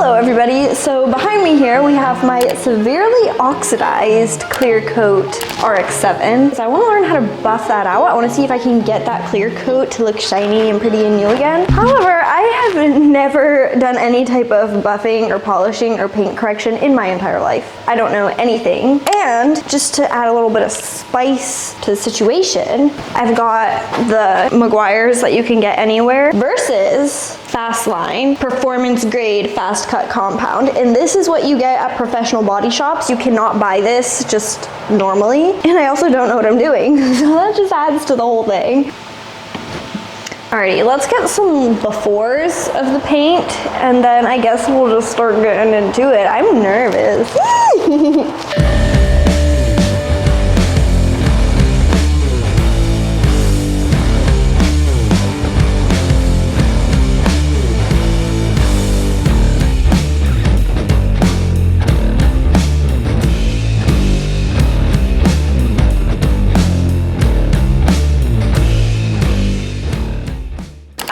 Hello everybody, so behind me here we have my severely oxidized clear coat RX-7. So I want to learn how to buff that out. I want to see if I can get that clear coat to look shiny and pretty and new again. However, I have never done any type of buffing or polishing or paint correction in my entire life. I don't know anything. And just to add a little bit of spice to the situation, I've got the Meguiar's that you can get anywhere versus Fast Line Performance Grade Fast Cut Compound, and this is what you get at professional body shops. You cannot buy this just normally, and I also don't know what I'm doing, so that just adds to the whole thing. Alrighty, let's get some befores of the paint, and then I guess we'll just start getting into it. I'm nervous.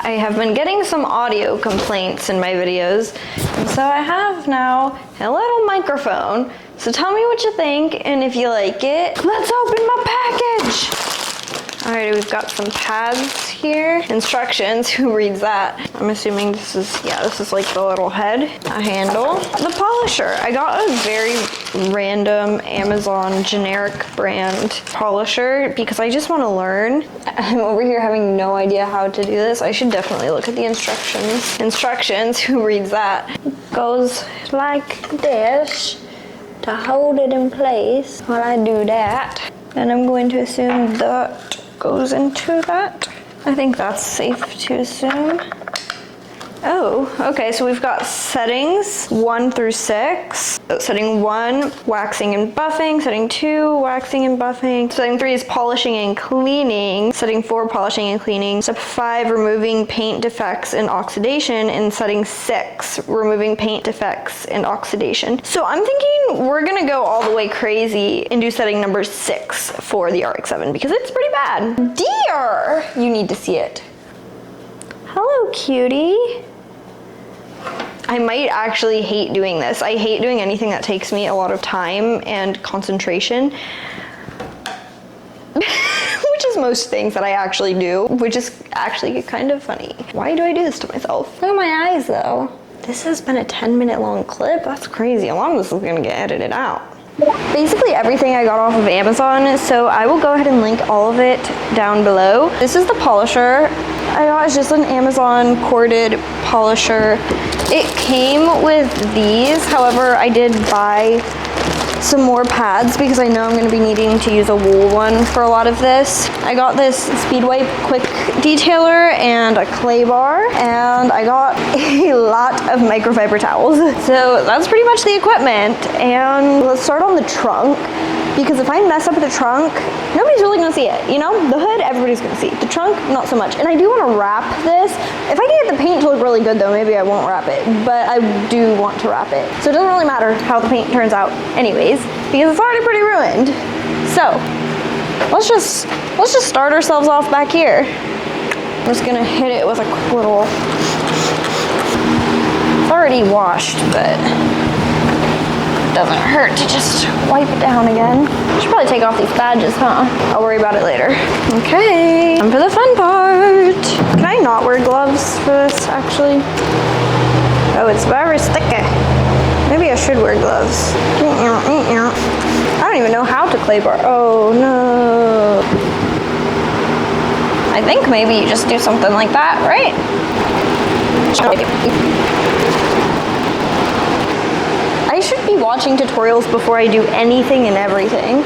I have been getting some audio complaints in my videos, and so I have now a little microphone. So tell me what you think, and if you like it, let's open my package. Alrighty, we've got some pads here. Instructions, who reads that? I'm assuming this is, yeah, this is like the little head, a handle. The polisher, I got a very random Amazon generic brand polisher because I just want to learn. I'm over here having no idea how to do this. I should definitely look at the instructions. Instructions, who reads that? Goes like this to hold it in place while I do that. And I'm going to assume that goes into that. I think that's safe to assume. Oh, okay, so we've got settings 1 through 6. So setting 1, waxing and buffing. Setting 2, waxing and buffing. Setting 3 is polishing and cleaning. Setting 4, polishing and cleaning. Step 5, removing paint defects and oxidation. And setting 6, removing paint defects and oxidation. So I'm thinking we're gonna go all the way crazy and do setting number 6 for the RX-7 because it's pretty bad. Dear, you need to see it. Hello, cutie. I might actually hate doing this. I hate doing anything that takes me a lot of time and concentration, which is most things that I actually do, which is actually kind of funny. Why do I do this to myself? Look at my eyes though. This has been a 10-minute long clip. That's crazy. How long this is gonna get edited out? Basically everything I got off of Amazon, so I will go ahead and link all of it down below. This is the polisher. I got it's just an Amazon corded polisher. It came with these, however, I did buy some more pads because I know I'm going to be needing to use a wool one for a lot of this. I got this Speed Wipe Quick Detailer and a clay bar, and I got a lot of microfiber towels. So that's pretty much the equipment, and let's start on the trunk. Because if I mess up the trunk, nobody's really gonna see it, you know? The hood, everybody's gonna see. The trunk, not so much. And I do wanna wrap this. If I can get the paint to look really good though, maybe I won't wrap it, but I do want to wrap it. So it doesn't really matter how the paint turns out anyways, because it's already pretty ruined. So, let's just start ourselves off back here. I'm just gonna hit it with a little, it's already washed, but doesn't hurt to just wipe it down again. I should probably take off these badges, huh? I'll worry about it later. Okay, time for the fun part. Can I not wear gloves for this, actually? Oh, it's very sticky. Maybe I should wear gloves. I don't even know how to clay bar. Oh, no. I think maybe you just do something like that, right? I should be watching tutorials before I do anything and everything,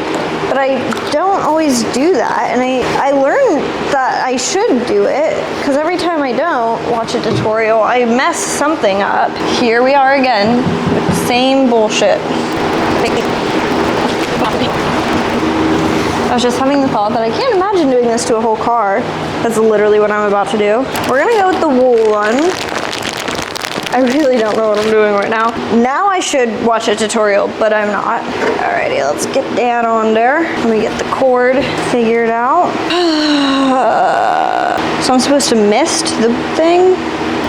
but I don't always do that, and I learned that I should do it, because every time I don't watch a tutorial, I mess something up. Here we are again, with the same bullshit. I was just having the thought that I can't imagine doing this to a whole car. That's literally what I'm about to do. We're gonna go with the wool one. I really don't know what I'm doing right now. Now I should watch a tutorial, but I'm not. Alrighty, let's get down on there. Let me get the cord figured out. So I'm supposed to mist the thing.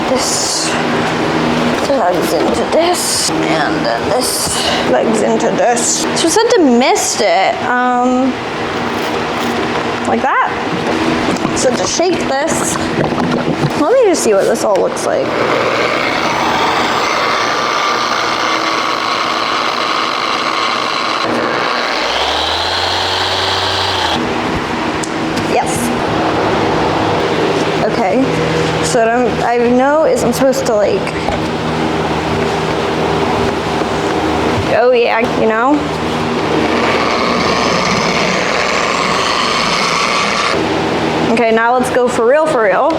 This plugs into this, and then this plugs into this. So it said to mist it, like that. So to shake this, let me just see what this all looks like. Yes. Okay. So what I know is I'm supposed to like, oh yeah, you know? Okay, now let's go for real, for real.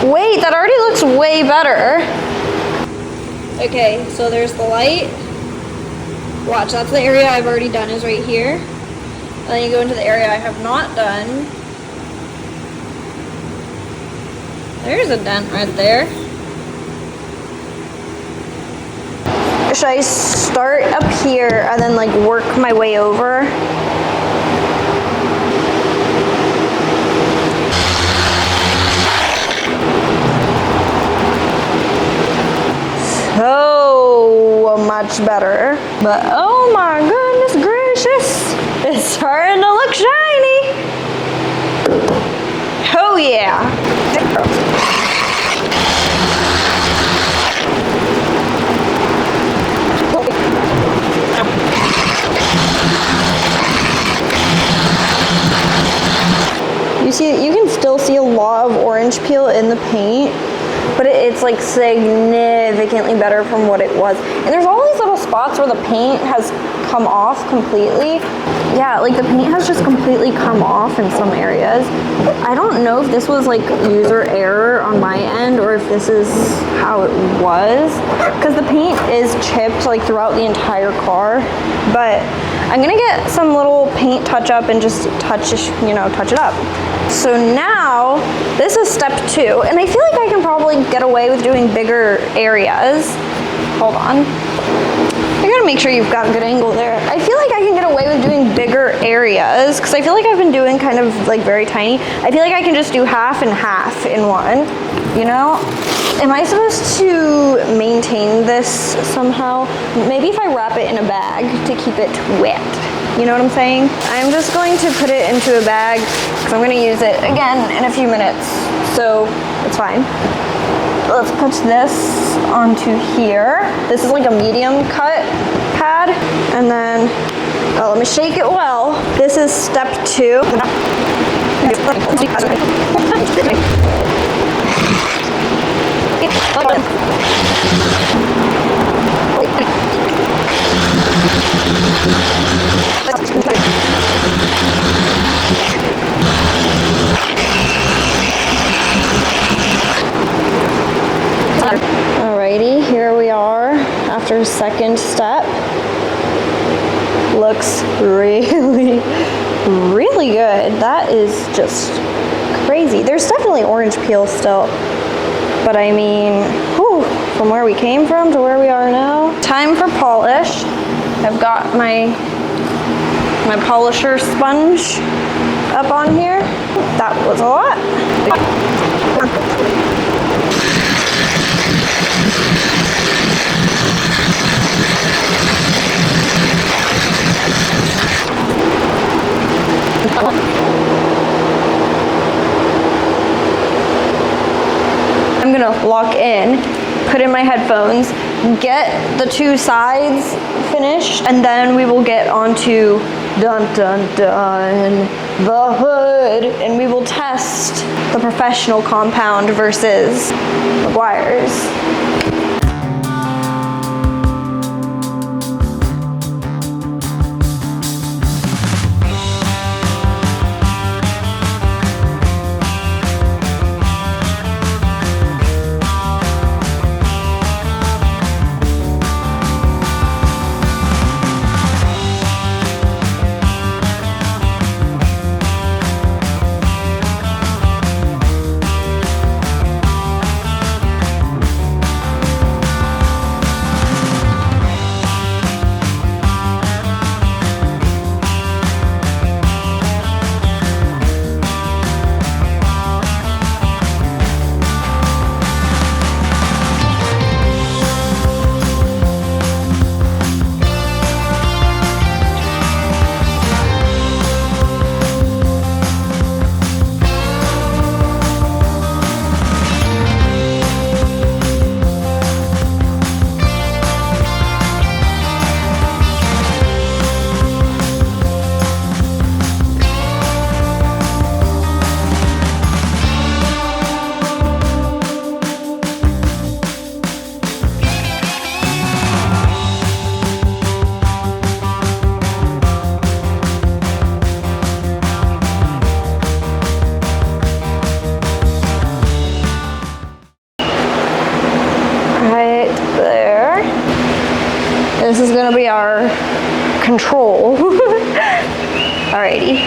Wait, that already looks way better. Okay, so there's the light. Watch, that's the area I've already done is right here. And then you go into the area I have not done. There's a dent right there. Should I start up here and then like work my way over? So much better. But oh my goodness gracious, it's starting to look shiny. Oh yeah. You see, you can still see a lot of orange peel in the paint, but it's like significantly better from what it was. And there's all these little spots where the paint has come off completely. Yeah, like the paint has just completely come off in some areas. I don't know if this was like user error on my end or if this is how it was, because the paint is chipped like throughout the entire car. But I'm gonna get some little paint touch up and just touch it up. So now this is step 2, and I feel like I can probably get away with doing bigger areas. Hold on. I gotta make sure you've got a good angle there. I feel like I can get away with doing bigger areas because I feel like I've been doing kind of like very tiny. I feel like I can just do half and half in one, you know? Am I supposed to maintain this somehow? Maybe if I wrap it in a bag to keep it wet. You know what I'm saying? I'm just going to put it into a bag because I'm going to use it again in a few minutes. So it's fine. Let's put this onto here. This is like a medium cut pad. And then, oh, let me shake it well. This is step 2. Alrighty, here we are after second step. Looks really, really good. That is just crazy. There's definitely orange peel still, but I mean, whew, from where we came from to where we are now. Time for polish. I've got my polisher sponge up on here. That was a lot. I'm gonna lock in, put in my headphones, get the 2 sides finished, and then we will get onto dun dun dun the hood, and we will test the professional compound versus McGuire's. This is gonna be our control. Alrighty.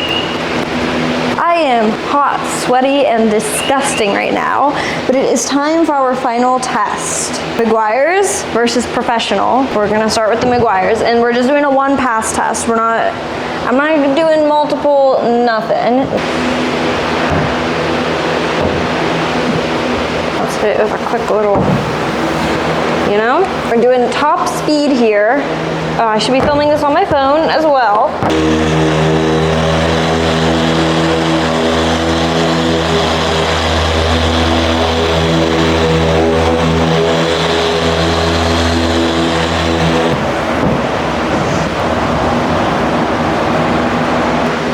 I am hot, sweaty, and disgusting right now, but it is time for our final test. Meguiar's versus professional. We're gonna start with the Meguiar's, and we're just doing a one pass test. I'm not even doing multiple, nothing. Let's do it with a quick little, you know? We're doing top speed here. I should be filming this on my phone as well.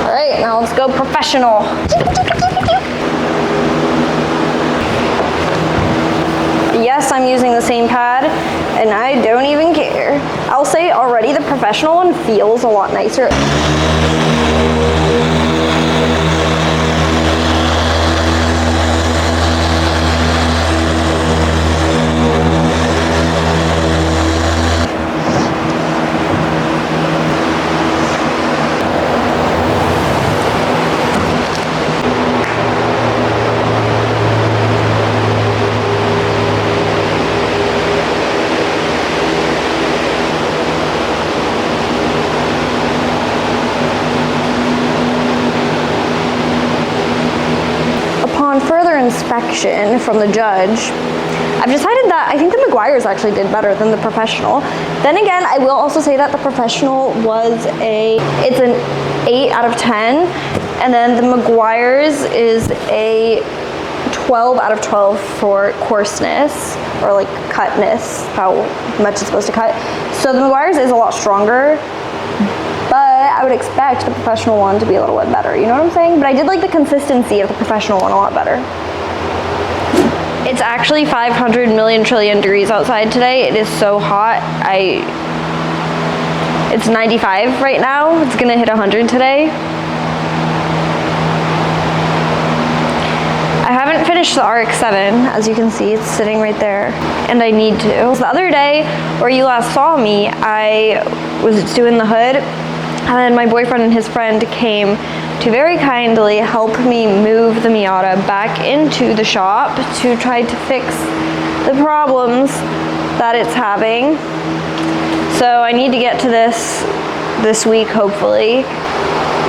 All right, now let's go professional. Yes, I'm using the same pad, and I don't even care. I'll say already the professional one feels a lot nicer. Further inspection from the judge, I've decided that I think the Meguiar's actually did better than the professional. Then again, I will also say that the professional it's an 8 out of 10, and then the Meguiar's is a 12 out of 12 for coarseness, or like cutness, how much it's supposed to cut. So the Meguiar's is a lot stronger, but I would expect the professional one to be a little bit better, you know what I'm saying? But I did like the consistency of the professional one a lot better. It's actually 500 million trillion degrees outside today. It is so hot. It's 95 right now. It's gonna hit 100 today. I haven't finished the RX-7, as you can see, it's sitting right there, and I need to. The other day, where you last saw me, I was doing the hood, and then my boyfriend and his friend came to very kindly help me move the Miata back into the shop to try to fix the problems that it's having. So I need to get to this week, hopefully.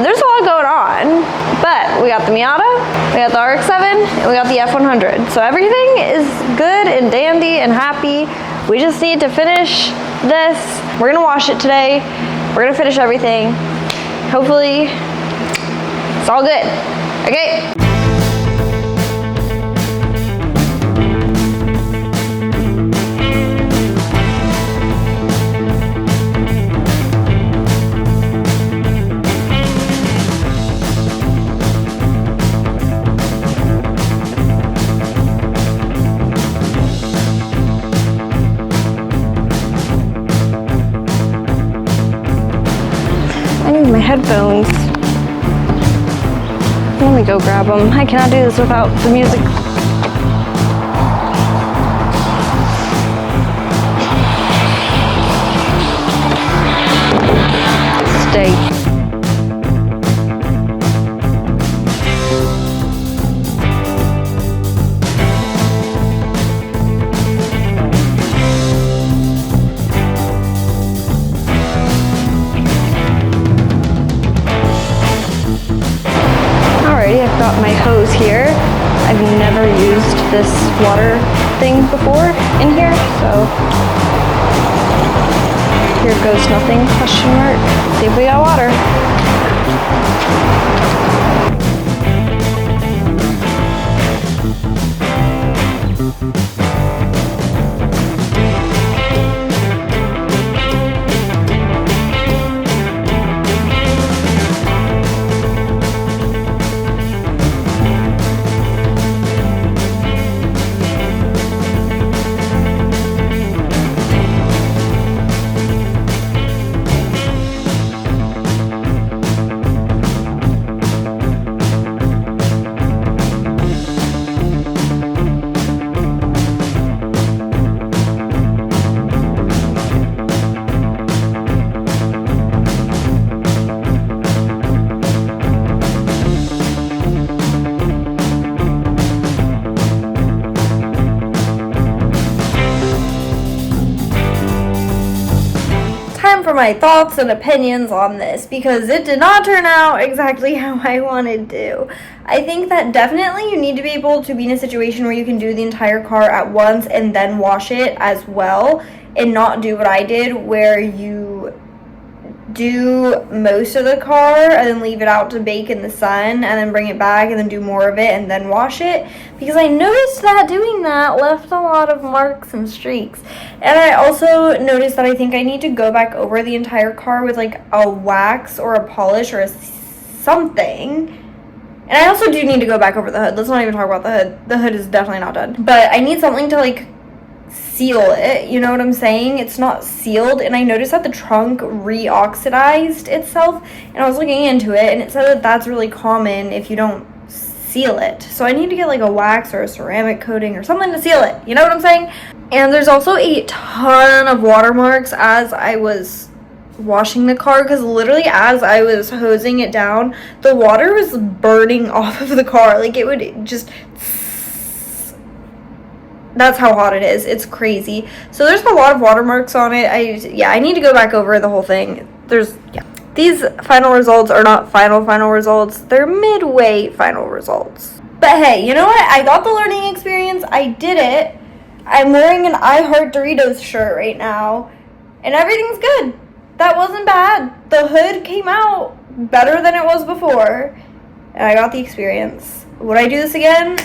There's a lot going on, but we got the Miata, we got the RX-7, and we got the F100. So everything is good and dandy and happy. We just need to finish this. We're gonna wash it today. We're gonna finish everything. Hopefully, it's all good. Okay. I need my headphones. Let me go grab them. I cannot do this without the music. Stay. I've got my hose here. I've never used this water thing before in here, so here goes nothing, question mark. See if we got water. my thoughts and opinions on this because it did not turn out exactly how I wanted to. I think that definitely you need to be able to be in a situation where you can do the entire car at once and then wash it as well, and not do what I did where you do most of the car and then leave it out to bake in the sun and then bring it back and then do more of it and then wash it, because I noticed that doing that left a lot of marks and streaks. And I also noticed that I think I need to go back over the entire car with like a wax or a polish or something. And I also do need to go back over the hood. Let's not even talk about the hood. The hood is definitely not done, but I need something to like seal it, you know what I'm saying? It's not sealed, and I noticed that the trunk re-oxidized itself, and I was looking into it, and it said that that's really common if you don't seal it. So I need to get like a wax or a ceramic coating or something to seal it, you know what I'm saying? And there's also a ton of watermarks as I was washing the car, because literally as I was hosing it down, the water was burning off of the car. Like, it would just... That's how hot it is. It's crazy. So there's a lot of watermarks on it. I need to go back over the whole thing. These final results are not final results. They're midway final results. But hey, you know what? I got the learning experience. I did it. I'm wearing an I Heart Doritos shirt right now, and everything's good. That wasn't bad. The hood came out better than it was before, and I got the experience. Would I do this again?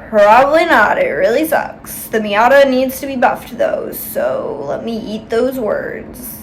Probably not. It really sucks. The Miata needs to be buffed though, so let me eat those words.